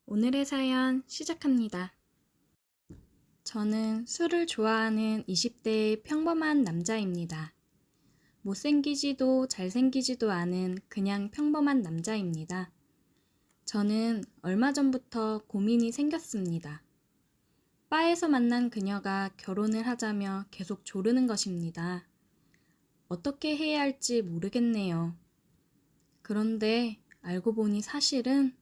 오늘의 사연 시작합니다. 저는 술을 좋아하는 20대의 평범한 남자입니다. 못생기지도 잘생기지도 않은 그냥 평범한 남자입니다. 저는 얼마 전부터 고민이 생겼습니다. 바에서 만난 그녀가 결혼을 하자며 계속 조르는 것입니다. 어떻게 해야 할지 모르겠네요. 그런데 알고 보니 사실은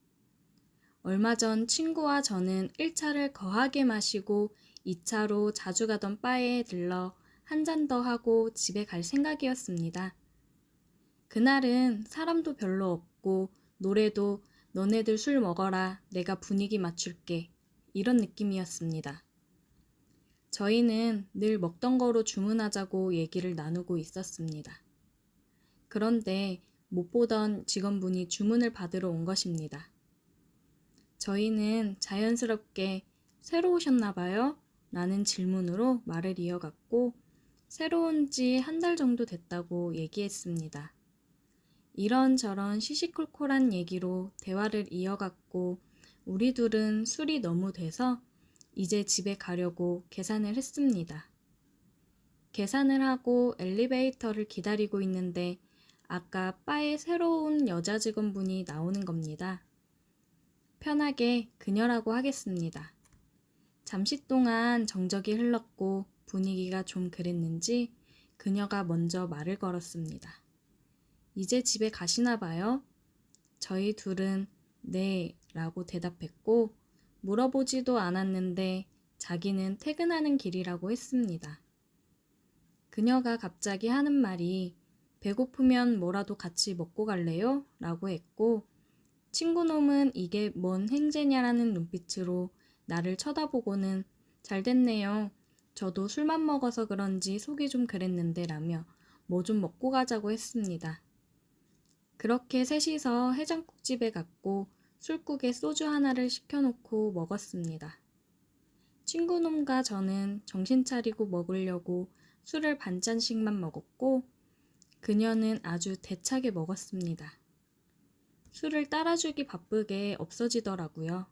얼마 전 친구와 저는 1차를 거하게 마시고 2차로 자주 가던 바에 들러 한 잔 더 하고 집에 갈 생각이었습니다. 그날은 사람도 별로 없고 노래도 너네들 술 먹어라, 내가 분위기 맞출게, 이런 느낌이었습니다. 저희는 늘 먹던 거로 주문하자고 얘기를 나누고 있었습니다. 그런데 못 보던 직원분이 주문을 받으러 온 것입니다. 저희는 자연스럽게 새로 오셨나 봐요? 라는 질문으로 말을 이어갔고 새로 온 지 한 달 정도 됐다고 얘기했습니다. 이런저런 시시콜콜한 얘기로 대화를 이어갔고 우리 둘은 술이 너무 돼서 이제 집에 가려고 계산을 했습니다. 계산을 하고 엘리베이터를 기다리고 있는데 아까 바에 새로운 여자 직원분이 나오는 겁니다. 편하게 그녀라고 하겠습니다. 잠시 동안 정적이 흘렀고 분위기가 좀 그랬는지 그녀가 먼저 말을 걸었습니다. 이제 집에 가시나 봐요? 저희 둘은 네 라고 대답했고 물어보지도 않았는데 자기는 퇴근하는 길이라고 했습니다. 그녀가 갑자기 하는 말이 배고프면 뭐라도 같이 먹고 갈래요? 라고 했고 친구놈은 이게 뭔 행제냐라는 눈빛으로 나를 쳐다보고는 잘 됐네요. 저도 술만 먹어서 그런지 속이 좀 그랬는데 라며 뭐 좀 먹고 가자고 했습니다. 그렇게 셋이서 해장국집에 갔고 술국에 소주 하나를 시켜놓고 먹었습니다. 친구놈과 저는 정신 차리고 먹으려고 술을 반잔씩만 먹었고 그녀는 아주 대차게 먹었습니다. 술을 따라주기 바쁘게 없어지더라고요.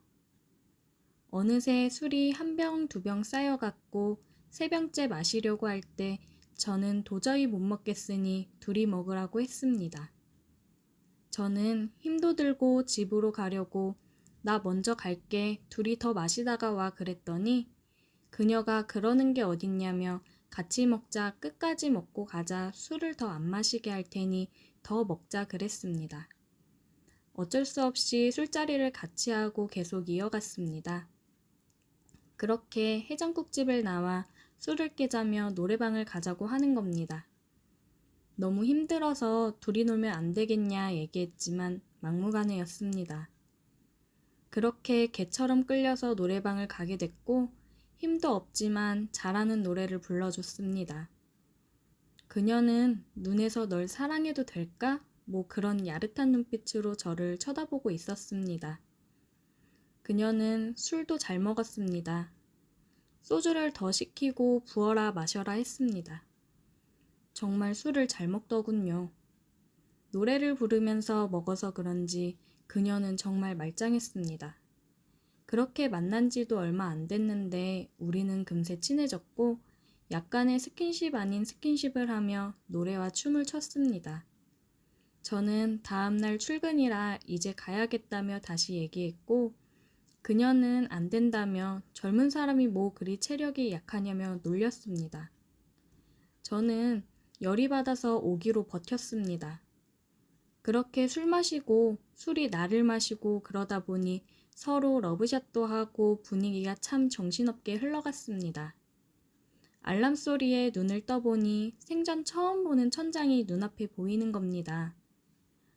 어느새 술이 한 병, 두 병 쌓여갔고 세 병째 마시려고 할 때 저는 도저히 못 먹겠으니 둘이 먹으라고 했습니다. 저는 힘도 들고 집으로 가려고 나 먼저 갈게, 둘이 더 마시다가 와 그랬더니 그녀가 그러는 게 어딨냐며 같이 먹자, 끝까지 먹고 가자, 술을 더 안 마시게 할 테니 더 먹자 그랬습니다. 어쩔 수 없이 술자리를 같이 하고 계속 이어갔습니다. 그렇게 해장국집을 나와 술을 깨자며 노래방을 가자고 하는 겁니다. 너무 힘들어서 둘이 놀면 안 되겠냐 얘기했지만 막무가내였습니다. 그렇게 개처럼 끌려서 노래방을 가게 됐고 힘도 없지만 잘하는 노래를 불러줬습니다. 그녀는 눈에서 널 사랑해도 될까? 뭐 그런 야릇한 눈빛으로 저를 쳐다보고 있었습니다. 그녀는 술도 잘 먹었습니다. 소주를 더 시키고 부어라 마셔라 했습니다. 정말 술을 잘 먹더군요. 노래를 부르면서 먹어서 그런지 그녀는 정말 말짱했습니다. 그렇게 만난 지도 얼마 안 됐는데 우리는 금세 친해졌고 약간의 스킨십 아닌 스킨십을 하며 노래와 춤을 췄습니다. 저는 다음날 출근이라 이제 가야겠다며 다시 얘기했고 그녀는 안 된다며 젊은 사람이 뭐 그리 체력이 약하냐며 놀렸습니다. 저는 열이 받아서 오기로 버텼습니다. 그렇게 술 마시고 술이 나를 마시고 그러다 보니 서로 러브샷도 하고 분위기가 참 정신없게 흘러갔습니다. 알람 소리에 눈을 떠보니 생전 처음 보는 천장이 눈앞에 보이는 겁니다.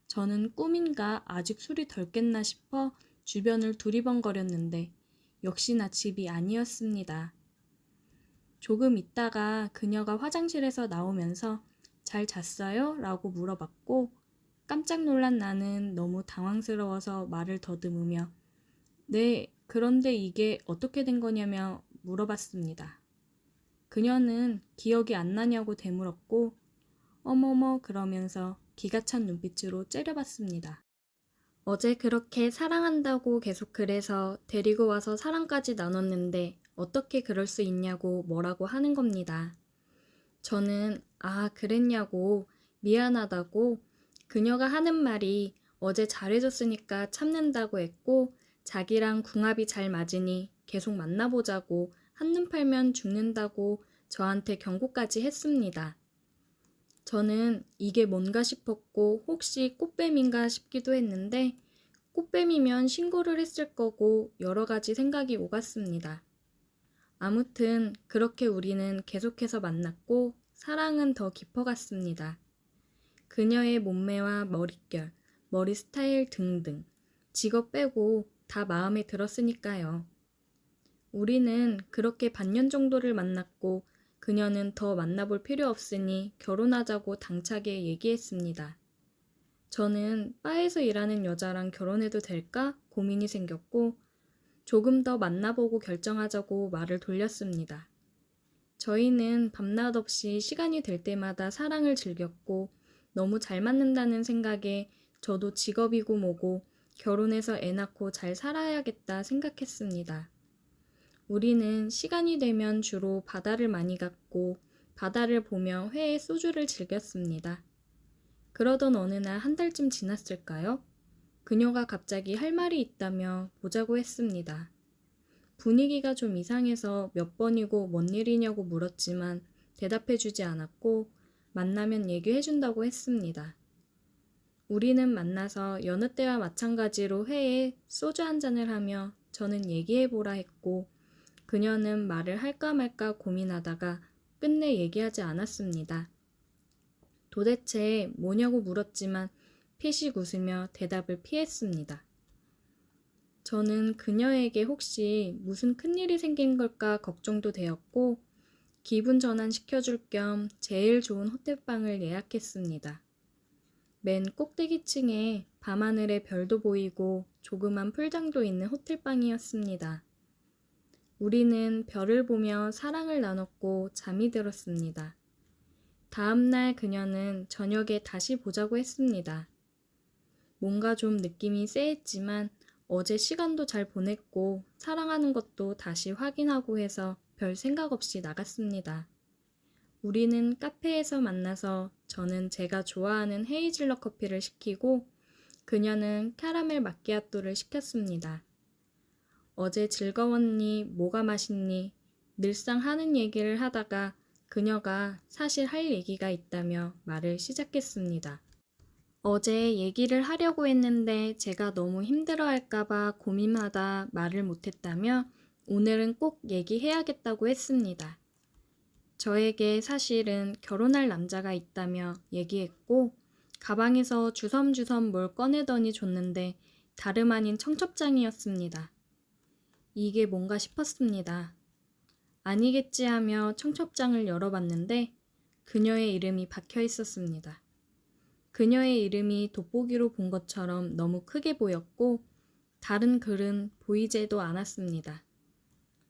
저는 꿈인가 아직 술이 덜 깼나 싶어 주변을 두리번거렸는데 역시나 집이 아니었습니다. 조금 있다가 그녀가 화장실에서 나오면서 잘 잤어요? 라고 물어봤고 깜짝 놀란 나는 너무 당황스러워서 말을 더듬으며 네, 그런데 이게 어떻게 된 거냐며 물어봤습니다. 그녀는 기억이 안 나냐고 되물었고 어머머 그러면서 기가 찬 눈빛으로 째려봤습니다. 어제 그렇게 사랑한다고 계속 그래서 데리고 와서 사랑까지 나눴는데 어떻게 그럴 수 있냐고 뭐라고 하는 겁니다. 저는 그랬냐고 미안하다고 그녀가 하는 말이 어제 잘해줬으니까 참는다고 했고 자기랑 궁합이 잘 맞으니 계속 만나보자고 한눈 팔면 죽는다고 저한테 경고까지 했습니다. 저는 이게 뭔가 싶었고 혹시 꽃뱀인가 싶기도 했는데 꽃뱀이면 신고를 했을 거고 여러 가지 생각이 오갔습니다. 아무튼 그렇게 우리는 계속해서 만났고 사랑은 더 깊어갔습니다. 그녀의 몸매와 머릿결, 머리 스타일 등등 직업 빼고 다 마음에 들었으니까요. 우리는 그렇게 반년 정도를 만났고 그녀는 더 만나볼 필요 없으니 결혼하자고 당차게 얘기했습니다. 저는 바에서 일하는 여자랑 결혼해도 될까 고민이 생겼고 조금 더 만나보고 결정하자고 말을 돌렸습니다. 저희는 밤낮 없이 시간이 될 때마다 사랑을 즐겼고 너무 잘 맞는다는 생각에 저도 직업이고 뭐고 결혼해서 애 낳고 잘 살아야겠다 생각했습니다. 우리는 시간이 되면 주로 바다를 많이 갔고 바다를 보며 회에 소주를 즐겼습니다. 그러던 어느 날 한 달쯤 지났을까요? 그녀가 갑자기 할 말이 있다며 보자고 했습니다. 분위기가 좀 이상해서 몇 번이고 뭔 일이냐고 물었지만 대답해주지 않았고 만나면 얘기해준다고 했습니다. 우리는 만나서 여느 때와 마찬가지로 회에 소주 한 잔을 하며 저는 얘기해보라 했고 그녀는 말을 할까 말까 고민하다가 끝내 얘기하지 않았습니다. 도대체 뭐냐고 물었지만 피식 웃으며 대답을 피했습니다. 저는 그녀에게 혹시 무슨 큰일이 생긴 걸까 걱정도 되었고 기분 전환 시켜줄 겸 제일 좋은 호텔방을 예약했습니다. 맨 꼭대기층에 밤하늘에 별도 보이고 조그만 풀장도 있는 호텔방이었습니다. 우리는 별을 보며 사랑을 나눴고 잠이 들었습니다. 다음날 그녀는 저녁에 다시 보자고 했습니다. 뭔가 좀 느낌이 쎄했지만 어제 시간도 잘 보냈고 사랑하는 것도 다시 확인하고 해서 별 생각 없이 나갔습니다. 우리는 카페에서 만나서 저는 제가 좋아하는 헤이즐넛 커피를 시키고 그녀는 캐러멜 마키아토를 시켰습니다. 어제 즐거웠니? 뭐가 맛있니? 늘상 하는 얘기를 하다가 그녀가 사실 할 얘기가 있다며 말을 시작했습니다. 어제 얘기를 하려고 했는데 제가 너무 힘들어할까봐 고민하다 말을 못했다며 오늘은 꼭 얘기해야겠다고 했습니다. 저에게 사실은 결혼할 남자가 있다며 얘기했고 가방에서 주섬주섬 뭘 꺼내더니 줬는데 다름 아닌 청첩장이었습니다. 이게 뭔가 싶었습니다. 아니겠지 하며 청첩장을 열어봤는데 그녀의 이름이 박혀 있었습니다. 그녀의 이름이 돋보기로 본 것처럼 너무 크게 보였고 다른 글은 보이지도 않았습니다.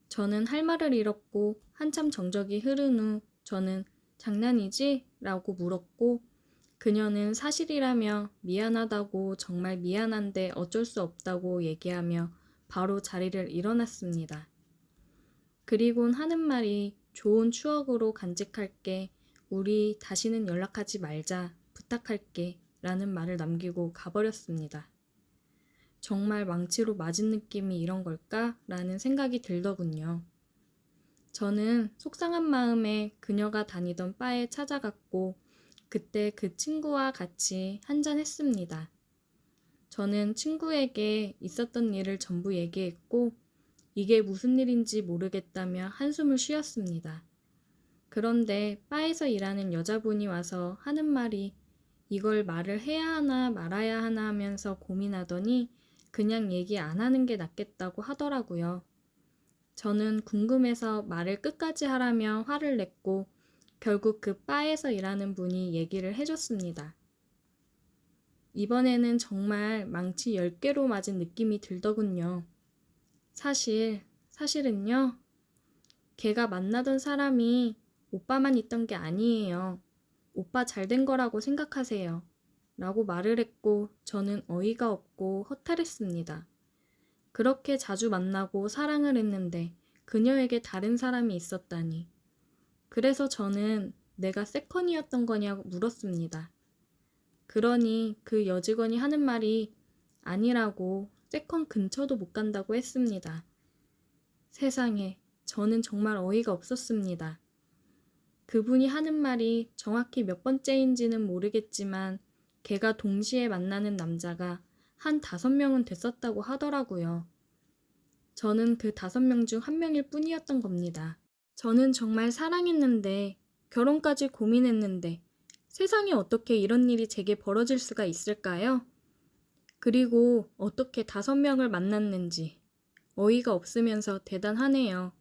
저는 할 말을 잃었고 한참 정적이 흐른 후 저는 장난이지? 라고 물었고 그녀는 사실이라며 미안하다고 정말 미안한데 어쩔 수 없다고 얘기하며 바로 자리를 일어났습니다. 그리곤 하는 말이 좋은 추억으로 간직할게. 우리 다시는 연락하지 말자. 부탁할게. 라는 말을 남기고 가버렸습니다. 정말 망치로 맞은 느낌이 이런 걸까? 라는 생각이 들더군요. 저는 속상한 마음에 그녀가 다니던 바에 찾아갔고 그때 그 친구와 같이 한잔했습니다. 저는 친구에게 있었던 일을 전부 얘기했고 이게 무슨 일인지 모르겠다며 한숨을 쉬었습니다. 그런데 바에서 일하는 여자분이 와서 하는 말이 이걸 말을 해야 하나 말아야 하나 하면서 고민하더니 그냥 얘기 안 하는 게 낫겠다고 하더라고요. 저는 궁금해서 말을 끝까지 하라며 화를 냈고 결국 그 바에서 일하는 분이 얘기를 해줬습니다. 이번에는 정말 망치 10개로 맞은 느낌이 들더군요. 사실은요, 걔가 만나던 사람이 오빠만 있던 게 아니에요. 오빠 잘 된 거라고 생각하세요. 라고 말을 했고 저는 어이가 없고 허탈했습니다. 그렇게 자주 만나고 사랑을 했는데 그녀에게 다른 사람이 있었다니. 그래서 저는 내가 세컨이었던 거냐고 물었습니다. 그러니 그 여직원이 하는 말이 아니라고 세컨 근처도 못 간다고 했습니다. 세상에, 저는 정말 어이가 없었습니다. 그분이 하는 말이 정확히 몇 번째인지는 모르겠지만 걔가 동시에 만나는 남자가 한 5명은 됐었다고 하더라고요. 저는 그 5명 중 1명일 뿐이었던 겁니다. 저는 정말 사랑했는데 결혼까지 고민했는데 세상에 어떻게 이런 일이 제게 벌어질 수가 있을까요? 그리고 어떻게 5명을 만났는지 어이가 없으면서 대단하네요.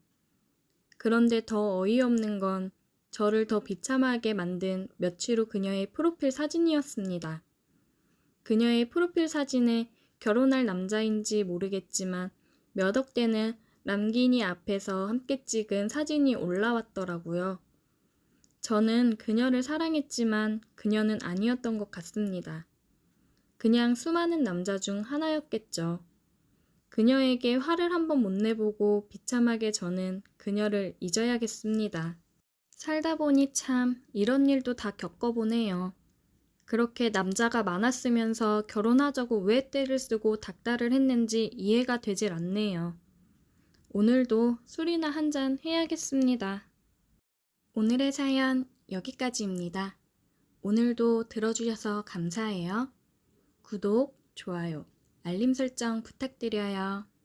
그런데 더 어이없는 건 저를 더 비참하게 만든 며칠 후 그녀의 프로필 사진이었습니다. 그녀의 프로필 사진에 결혼할 남자인지 모르겠지만 몇 억 되는 람기니 앞에서 함께 찍은 사진이 올라왔더라고요. 저는 그녀를 사랑했지만 그녀는 아니었던 것 같습니다. 그냥 수많은 남자 중 하나였겠죠. 그녀에게 화를 한번 못 내보고 비참하게 저는 그녀를 잊어야겠습니다. 살다 보니 참 이런 일도 다 겪어보네요. 그렇게 남자가 많았으면서 결혼하자고 왜 떼를 쓰고 닥달을 했는지 이해가 되질 않네요. 오늘도 술이나 한잔 해야겠습니다. 오늘의 사연 여기까지입니다. 오늘도 들어주셔서 감사해요. 구독, 좋아요, 알림 설정 부탁드려요.